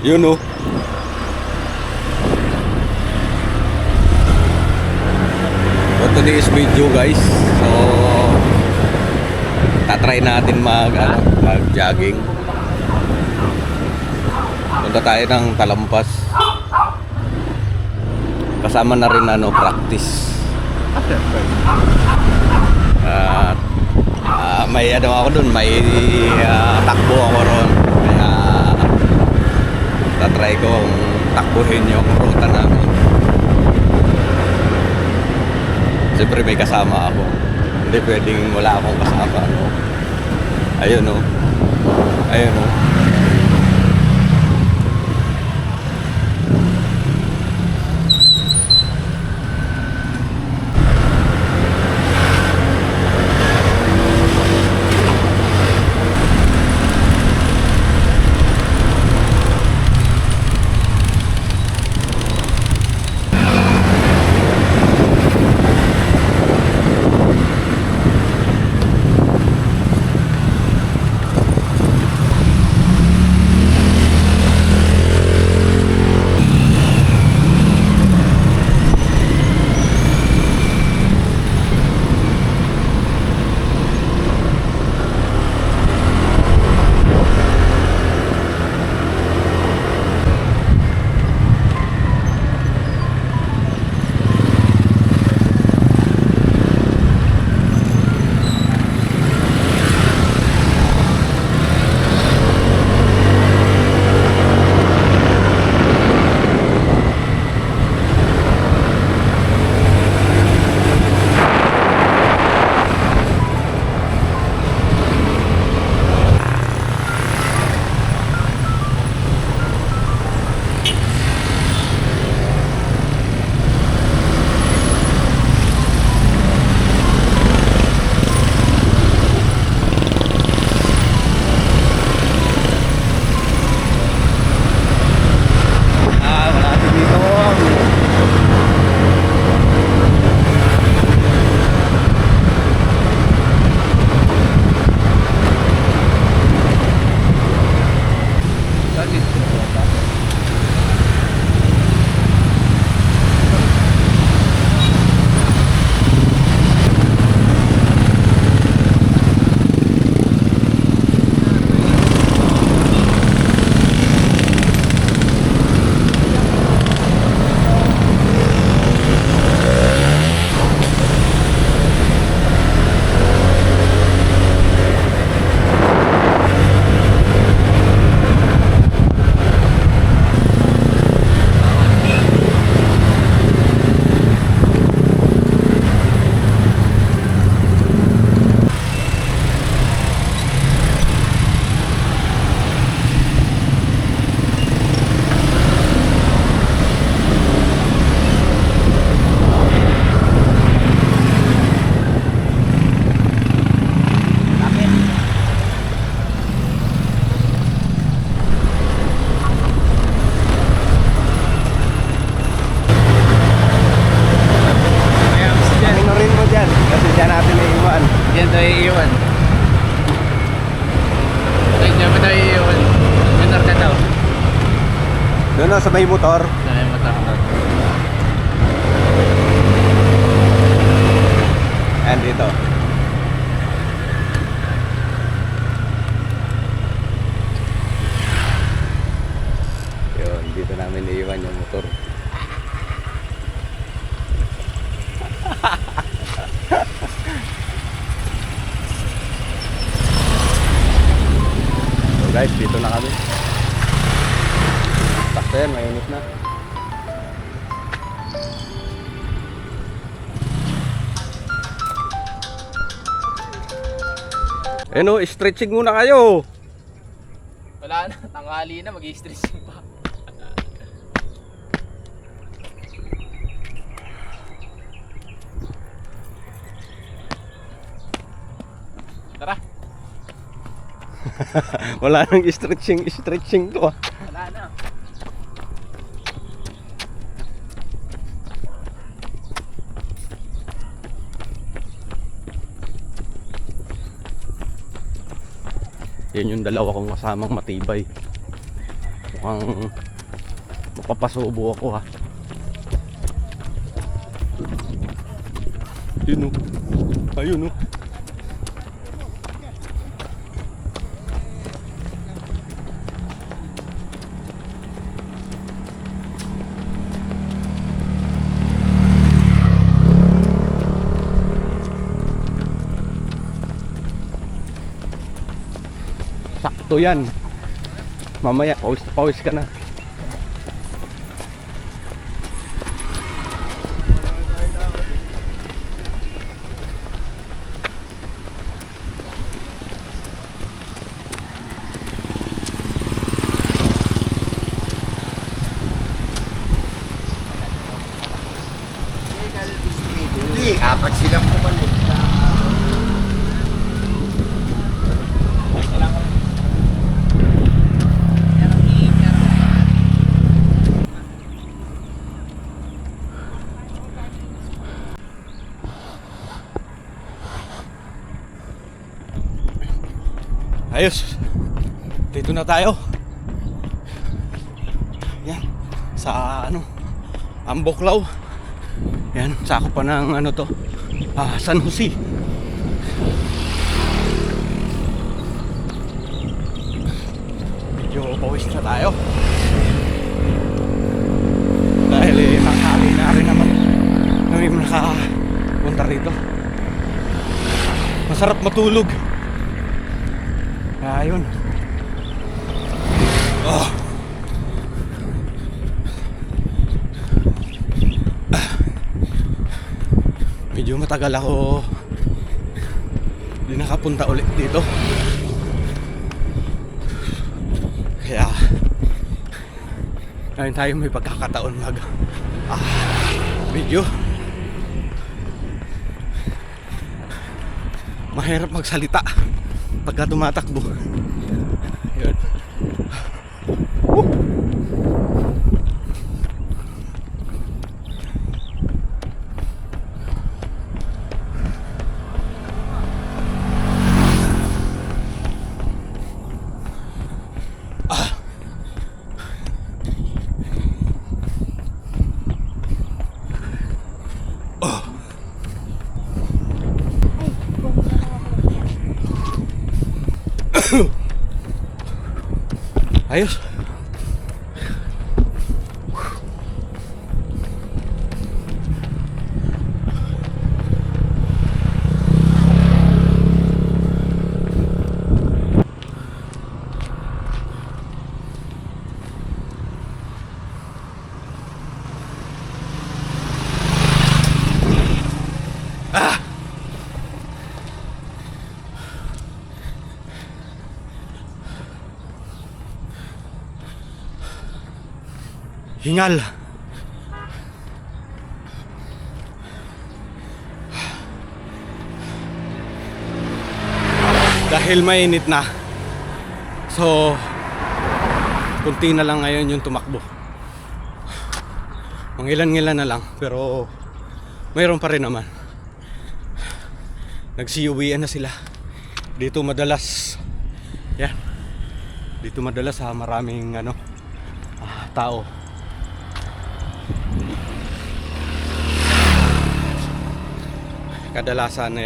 Yun oh. So today's video guys. So tatry natin mag-jogging. Punta tayo ng Talampas. Kasama na rin practice. At may ako dun, may takbo ako ron. Kaya tatry kong takbuhin yung ruta namin. Siyempre may kasama ako. Hindi pwedeng wala akong kasama, no? Ayun, no? Ayun, no? Doon sa may motor. Sa may motor. And dito. Yun, dito namin iiwan yung motor. So guys, dito na kami. Sakto yan, mainit na. Ano, stretching muna kayo. Wala na, tanghali na, mag-i-stretching pa. Tara. Wala nang stretching to ah. Wala na. Yan yung dalawa kong kasamang matibay. Mukhang mapapasubo ako ha. Yun o. Ayun o. Sakto yan. Mamaya pawis na pawis ka na. Hindi, apat silang pumalit. Ayos. Dito na tayo. Yan. Sa ano? Amboklaw. Yan, sakop pa ng ano to. San Jose. Medyo pawis na tayo. Dahil tanghali na rin naman. Hindi mo nakapunta rito. Masarap matulog. Ayun. Oh. Medyo matagal ako hindi nakapunta ulit dito. Kaya ngayon tayo may pagkakataon medyo mahirap magsalita pagka tumatakbo. Yun. Ayos. Hingal. Dahil mainit na. So kunti na lang ngayon yung tumakbo. Mangilan-ngilan na lang, pero mayroon pa rin naman. Nagsiuwian na sila. Dito madalas yan. Dito madalas maraming tao. Kadalasan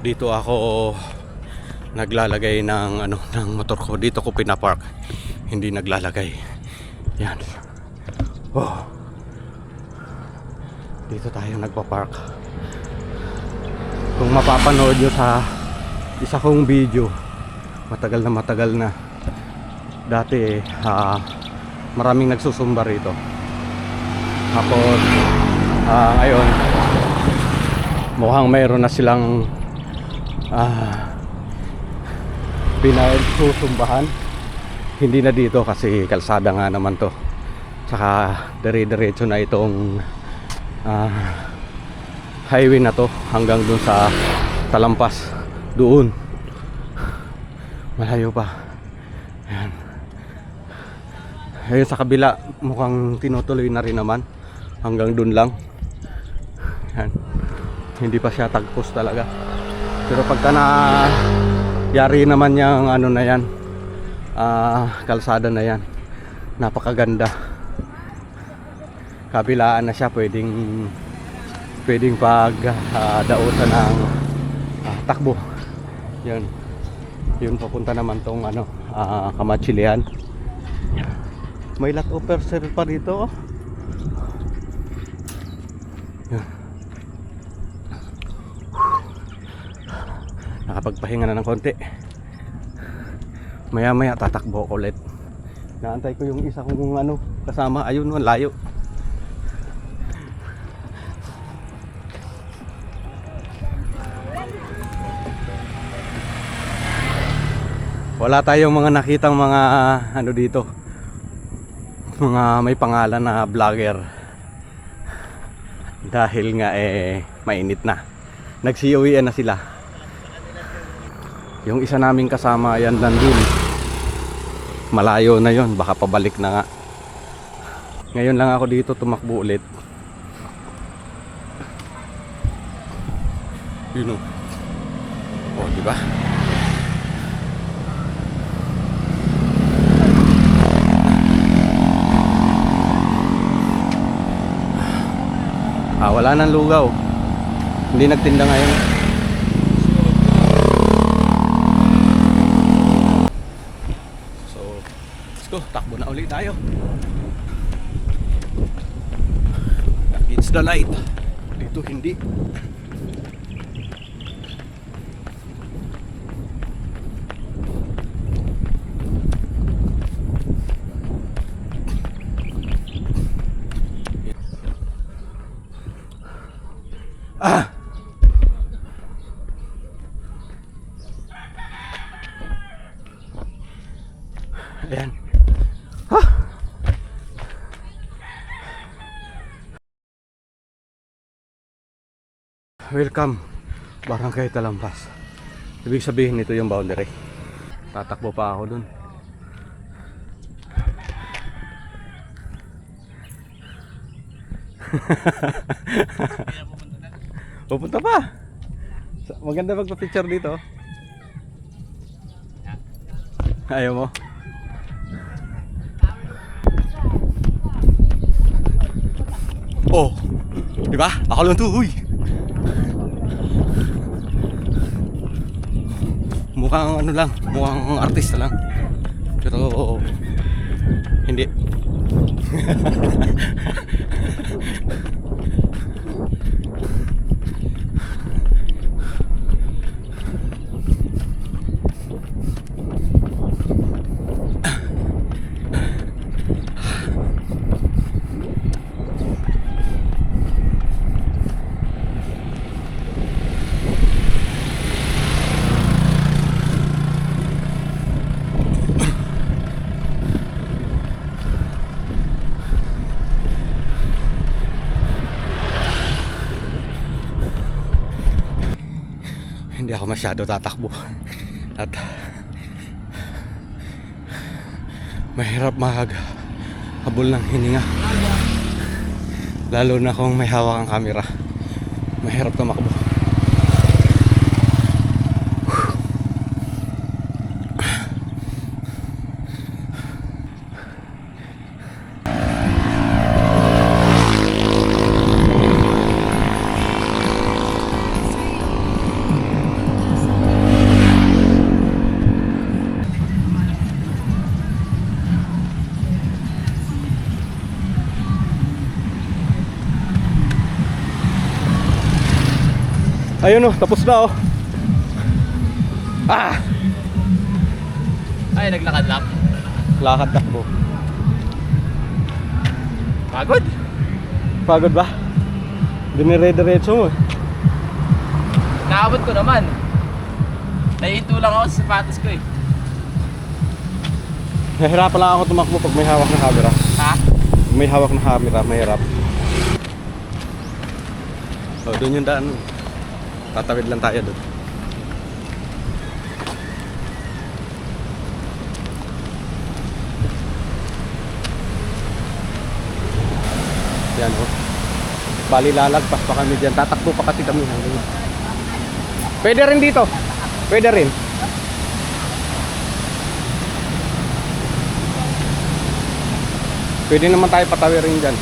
dito ako naglalagay ng ng motor ko. Dito ko pinapark. Hindi naglalagay. Yan. Oh. Dito tayo nagpa-park. Kung mapapanood nyo sa isa kong video, matagal na dati maraming nagsusumba rito. Tapos ngayon mukhang mayroon na silang pinagsusumbahan. Hindi na dito kasi kalsada nga naman to. Saka dire-diretso na itong highway na to hanggang dun sa Talampas. Doon malayo pa. Ayan. Ayun, sa kabila mukhang tinutuloy na rin naman hanggang dun lang. Ayan. Hindi pa siya tagpos talaga. Pero pagka na yari naman yung na yan, kalsada na yan, napakaganda. Kabilaan na siya, pwedeng pag dausan ng takbo. Yun papunta naman tong Kamachilian. May lot officer pa dito, oh. Yan. Nakapagpahinga na ng konti. Maya maya tatakbo ko ulit. Naantay ko yung isa kong kasama. Ayun, layo. Wala tayong mga nakitang mga dito, mga may pangalan na vlogger, dahil nga mainit na. Nagsiuwian na sila. Yung isa naming kasama yan nandun, malayo na yon, baka pabalik na nga. Ngayon lang ako dito tumakbo ulit. Yun o, diba? Wala nang lugaw. Hindi nagtinda ngayon. So, let's go. Takbo na ulit tayo. It's the light. Dito hindi. Ayan. Welcome, Barangay Talampas. Ibig sabihin nito yung boundary. Tatakbo pa ako dun. Pupunta pa. Maganda magpa-picture dito. Ayaw mo? Oh, di ba? Ako lang to, huy. Mukhang lang, mukhang artista lang. Pero hindi. Hindi ako masyado tatakbo at mahirap habol ng hininga, lalo na kung may hawak ang camera. Mahirap tumakbo. Ayun, tapos na oh. Ay, naglakad lang. Lakad takbo. Pagod? Pagod ba? Dinire-diretso mo. Naabot ko naman. Nahinto lang ako sa sapatos ko eh. Nahirapan lang ako tumakbo pag may hawak na camera. Ha? Pag may hawak na camera, mahirap. Oh, doon yung daan. Tatawid lang tayo doon. Yan oh. Bali lalagpas pa kami dyan. Tatakbo pa kasi kami hanggang. Pwede rin dito. Pwede rin. Pwede naman tayo patawirin dyan.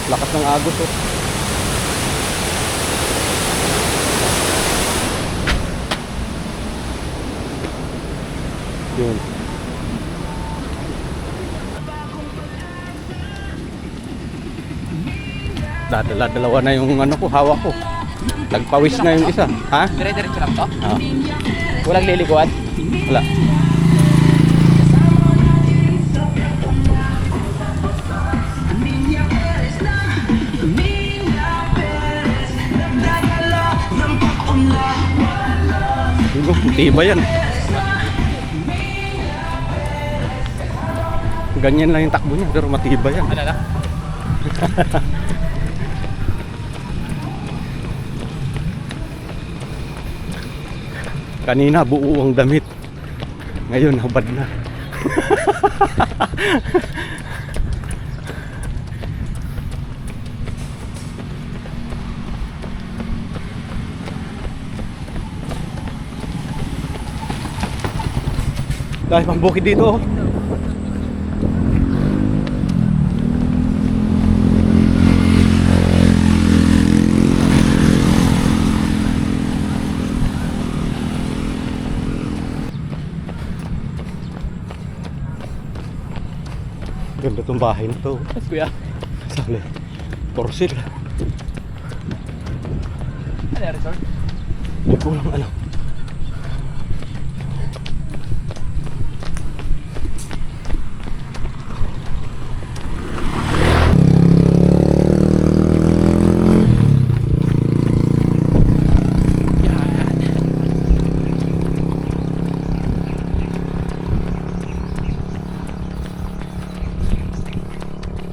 Lakas ng agos oh. Yun. Dalawa na yung ano ko, hawak ko. Nagpawis na yung isa. Ha? Dire-diretso lang to? Ah, Walang lilikuan? wala. Tiba yan. Ganyan lang yung takbo niya, pero matibay yan. Ano na? Kanina buo ang damit. Ngayon habad na. Dahil pang bukid dito. Oh. Ganda tong bahay na to. Yes, kuya. Sali. Torsil. Ano yung resort? Hindi ko lang alam.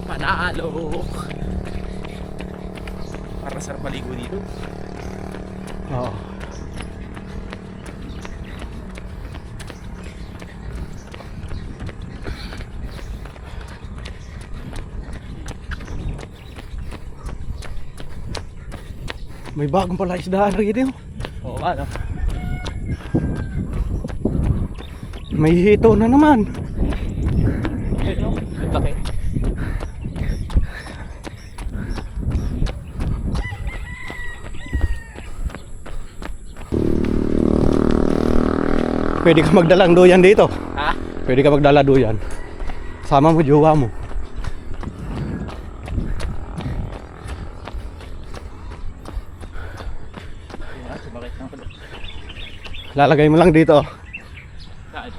Panalo. Para sarap maligo dito. Oo. May bagong pala isdaan rito. Oo, ano? May hito na naman. Ito, laki. Pwede ka magdalang duyan dito. Ha? Pwede ka magdala duyan. Sama mo jowa mo. Sumakit na pala. Lalagay mo lang dito. Saan?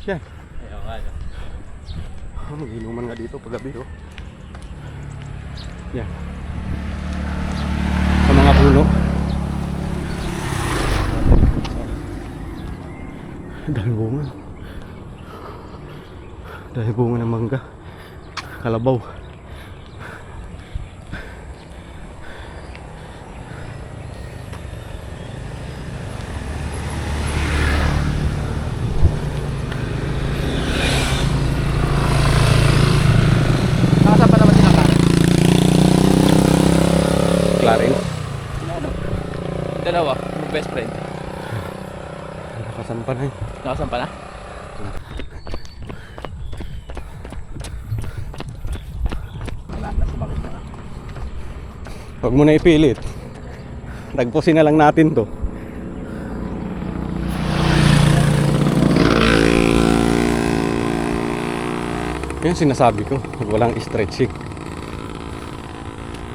Yan. Ayaw nga, no? Mag-inuman nga dito paggabi oh. Yan. Sa mga puno. Dahil bunga. Dahil bunga ng mangga. Kalabaw. Nakasama pa naman sila Karen. Clarin. Dalawa, yung best friend. Nakasampa na yun. Nakasampa na? Wala na, sumakit na. Huwag mo na ipilit. Nagpusin na lang natin to. Yan sinasabi ko. Walang stretching.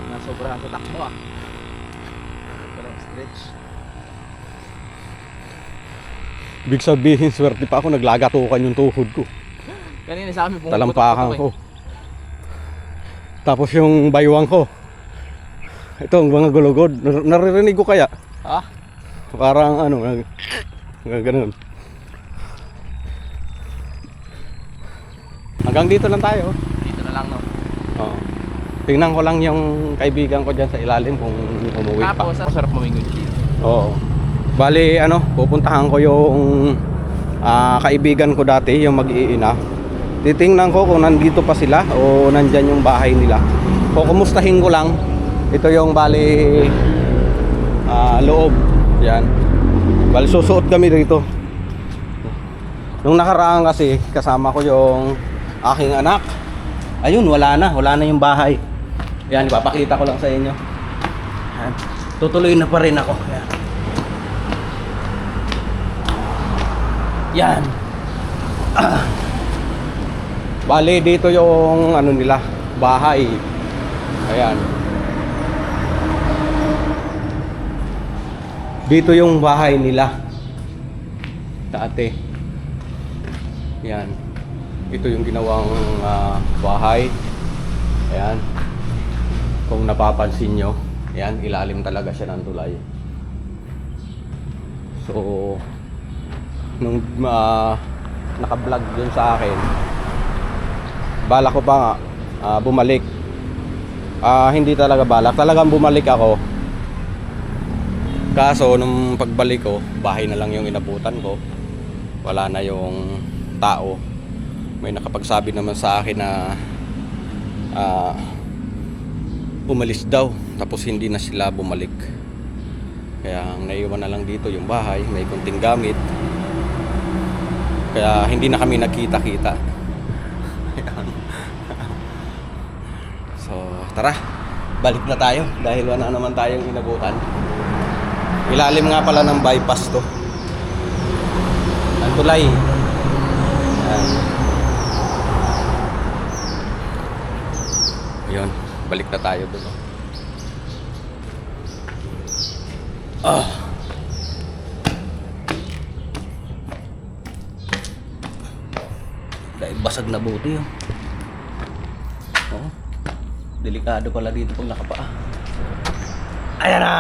Nasobrahan sa takbo ah. Walang stretch. Ibig sabihin, swerte pa ako. Naglagatukan yung tuhod ko. Kanina sa amin Talampakan ko. Tapos yung baywang ko. Ito, ang mga gulugod. Naririnig ko kaya? Ha? Parang ano, ganun. Hanggang dito lang tayo. Dito na lang no. Oo. Tingnan ko lang yung kaibigan ko dyan sa ilalim kung umuwi pa. Tapos, sarap mamingon dito. Oo. Bali, ano, pupuntahan ko yung kaibigan ko dati, yung mag-iina. Titingnan ko kung nandito pa sila o nandyan yung bahay nila. Kukumustahin ko lang. Ito yung bali loob. Yan. Bali, susuot kami dito. Nung nakaraan kasi, kasama ko yung aking anak. Ayun, wala na yung bahay. Yan, ipapakita ko lang sa inyo. Yan. Tutuloy na pa rin ako. Yan. Yan. Bale, dito yung ano nila, bahay. Ayan. Dito yung bahay nila. Dati. Yan. Ito yung ginawang bahay. Ayan. Kung napapansin nyo, ayan, ilalim talaga siya ng tulay. So, nung naka-vlog dun sa akin, bala ko pa nga bumalik. Hindi talaga balak, talagang bumalik ako. Kaso nung pagbalik ko, bahay na lang yung inabutan ko. Wala na yung tao. May nakapagsabi naman sa akin na umalis daw, tapos hindi na sila bumalik. Kaya ang naiwan na lang dito yung bahay, may kunting gamit. Kaya hindi na kami nagkita-kita. So, tara, balik na tayo dahil wala naman tayong inabutan. Ilalim nga pala ng bypass to. Ang tulay. Ayan. Ayun, balik na tayo doon. Dahil basag na buti yun. Delikado pala dito pag nakapaa. Ayan na!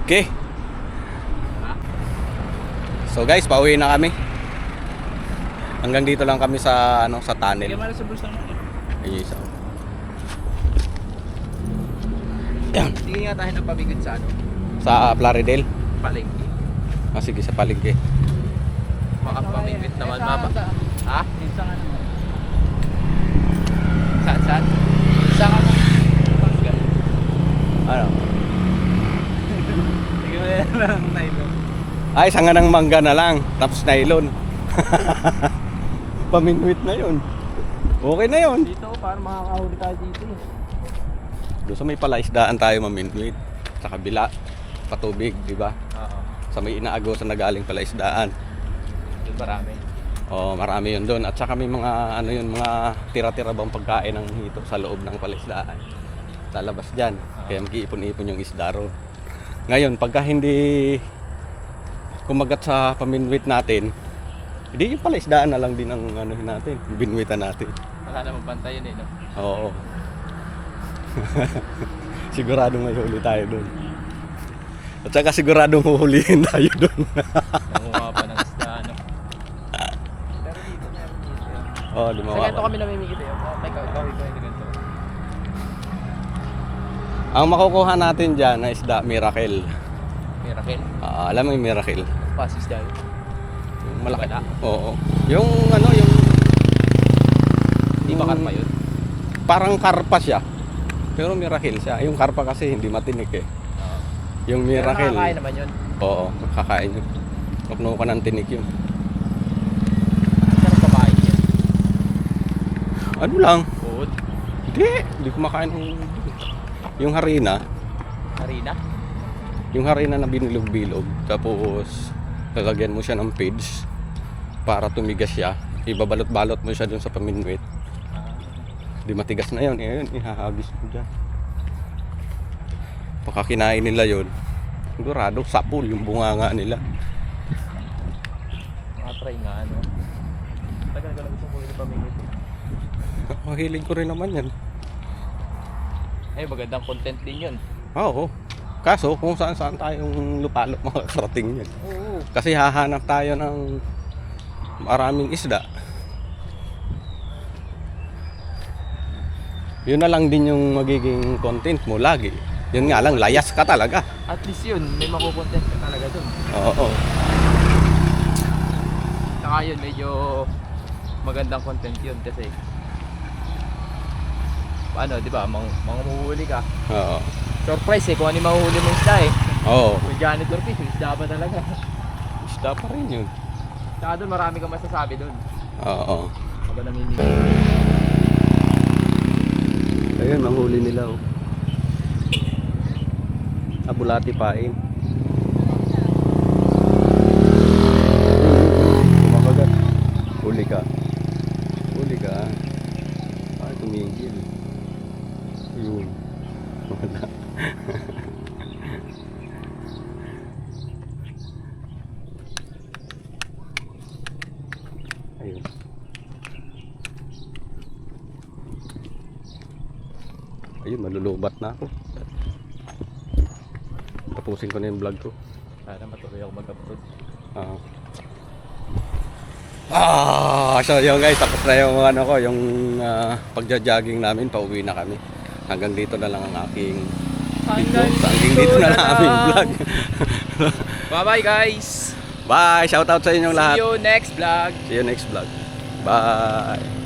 Okay. So guys, pauwi na kami. Hanggang dito lang kami sa sa tunnel. Ayun isa. Yan. Sige nga tayo ng pamigod sa ano? Sa Plaridel. Palengke. Sige, sa palengke. Makapamigod naman mama. Ha? Saan? Saan ka na? Ano? Sige mo yan lang, nylon. Ay, sanga ng mangga na lang. Tapos nylon. Paminwit na yun. Okay na yun. Dito, para makakahuli tayo dito. Doon sa may palaisdaan tayo maminwit. Sa kabila, patubig, di ba? Oo. Sa may inaago sa nagaling palaisdaan. Doon marami. Oh, marami yun doon. At saka may mga ano yun, mga tira-tira bang pagkain ng hito sa loob ng palaisdaan. Lalabas diyan. Kaya mag-iipon-ipon yung isda ro. Ngayon, pagka hindi kumagat sa paminwit natin, hindi yung palaisdaan na lang din ang ano natin, binwitan natin. Wala na magbantay yun eh, no? Oo. Siguradong may huli tayo doon. At saka siguradong huhulihin tayo doon. Nanguha pa ng isda, ano? Pero dito, meron dito yun. Oh, di Sa mawawala. ganito kami namimigit eh. May kawin ko yung ganito. Ang makukuha natin dyan na isda, miracle. Miracle. Alam mo yung miracle? Pasis dahil. Yung malaki. Wala. Oo. Yung ano, yung Di ba karma yun? parang karpa siya. Pero miracle siya. Yung karpa kasi hindi matinik eh. Oo. Yung Pero miracle. nakakain naman yun. Oo, kakain yun. Tukno ka ng tinik yun. Sarap pamain yun. Ano lang? Food. Hindi kumakain ng yung harina. Harina. Yung harina na binilog-bilog. Tapos lalagyan mo siya ng pids para tumigas siya. Ibabalot-balot mo siya dun sa paminwit. Di matigas na yun. Yun, ihahagis mo dyan. Pagka kinain nila yun, sigurado sapul yung bunganga nila. Makatry nga, ano. Tagal ko lang gusto ko yung pamingit. Mahilig ko rin naman yan. Eh, magandang content din yun. Oo. Kaso kung saan tayong lupalop makakarating yan. Oo. Kasi hahanap tayo ng maraming isda. Yun na lang din yung magiging content mo lagi. Yun nga lang, layas ka talaga. At least yun, may makukontent ka talaga dun. Oo. Saka yun, medyo magandang content yun kasi ano, di ba, manghuhuli ka. Oo. Surprise eh, kung ano yung mahuhuli mo isda eh. Oo. Kung janitor fish, isda ba talaga? Isda pa rin yun. Tsaka doon marami kang masasabi doon. Oo. Habang namimili. Ayun, manghuli nila oh. Abulati pain. Kumakagat. Huli ka. Huli ka. Ay, tumigil. Ayun. Wala. Ayun. Ayun, malulubat na ako. Tapusin ko na yung vlog ko. Sana matuloy ako mag-upload. So yun guys, tapos na yung ano ko, yung pagja-jogging namin, pauwi na kami. Hanggang dito na lang ang aking video. Hanggang dito na lang ang aming vlog. Bye-bye guys! Bye! Shoutout sa inyong lahat. See you next vlog! See you next vlog. Bye!